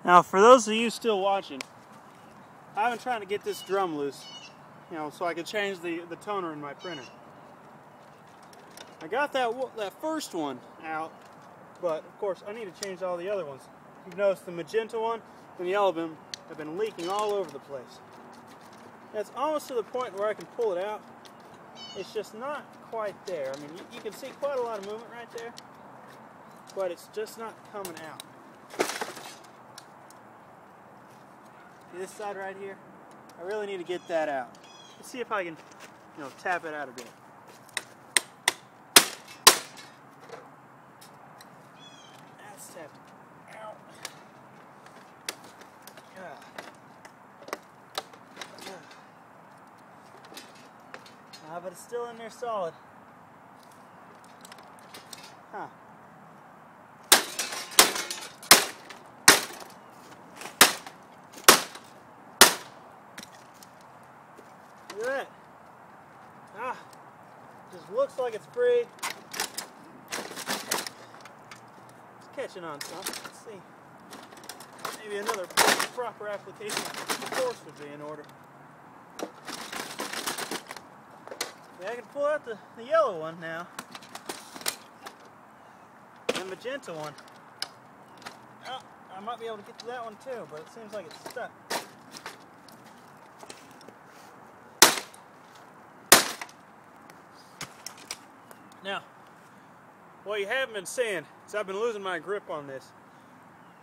Now, for those of you still watching, I've been trying to get this drum loose, so I can change the toner in my printer. I got that first one out, but of course I need to change all the other ones. You've noticed the magenta one and the yellow one have been leaking all over the place. It's almost to the point where I can pull it out. It's just not quite there. I mean, you can see quite a lot of movement right there, but it's just not coming out. See this side right here? I really need to get that out. Let's see if I can, tap it out a bit. That's tapped out. But it's still in there solid. Huh. Look at that. Just looks like it's free. It's catching on some. Let's see. Maybe another proper application of force would be in order. Yeah, I can pull out the yellow one now. And the magenta one. Oh, I might be able to get to that one too, but it seems like it's stuck. Now, what you haven't been seeing is I've been losing my grip on this,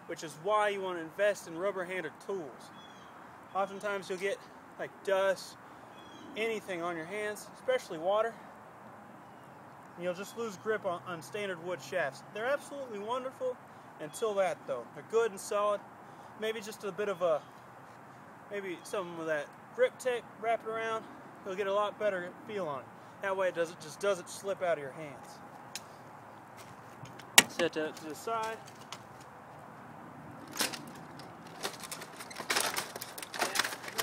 which is why you want to invest in rubber-handed tools. Oftentimes you'll get like dust, anything on your hands, especially water, and you'll just lose grip on standard wood shafts. They're absolutely wonderful until that, though. They're good and solid. Maybe just a bit of maybe some of that grip tape, wrap it around, you'll get a lot better feel on it. That way it just doesn't slip out of your hands. Set that to the side.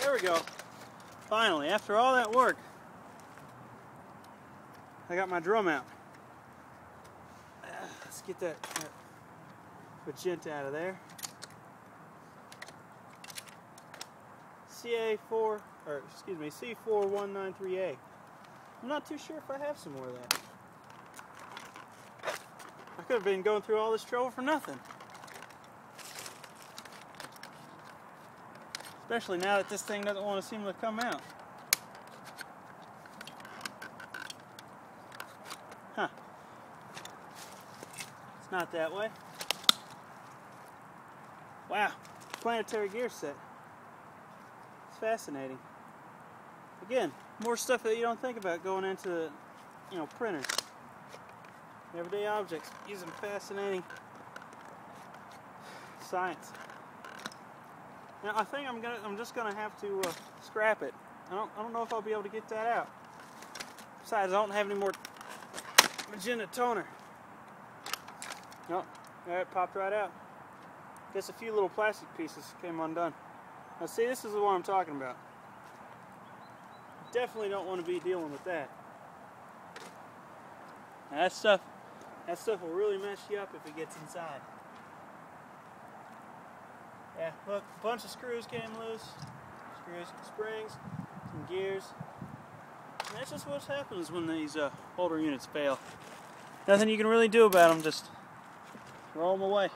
There we go. Finally, after all that work, I got my drum out. Let's get that magenta out of there. C4193A. I'm not too sure if I have some more of that. I could have been going through all this trouble for nothing. Especially now that this thing doesn't want to seem to come out. Huh. It's not that way. Wow. Planetary gear set. It's fascinating. Again, more stuff that you don't think about going into, printers. Everyday objects using fascinating science. Now I think I'm just gonna have to scrap it. I don't know if I'll be able to get that out. Besides, I don't have any more magenta toner. Nope. Alright, popped right out. Just a few little plastic pieces came undone. Now see, this is the one I'm talking about. Definitely don't want to be dealing with that. Now that stuff will really mess you up if it gets inside. Yeah, look, a bunch of screws came loose. Screws, springs, some gears. And that's just what happens when these older units fail. Nothing you can really do about them, just throw them away.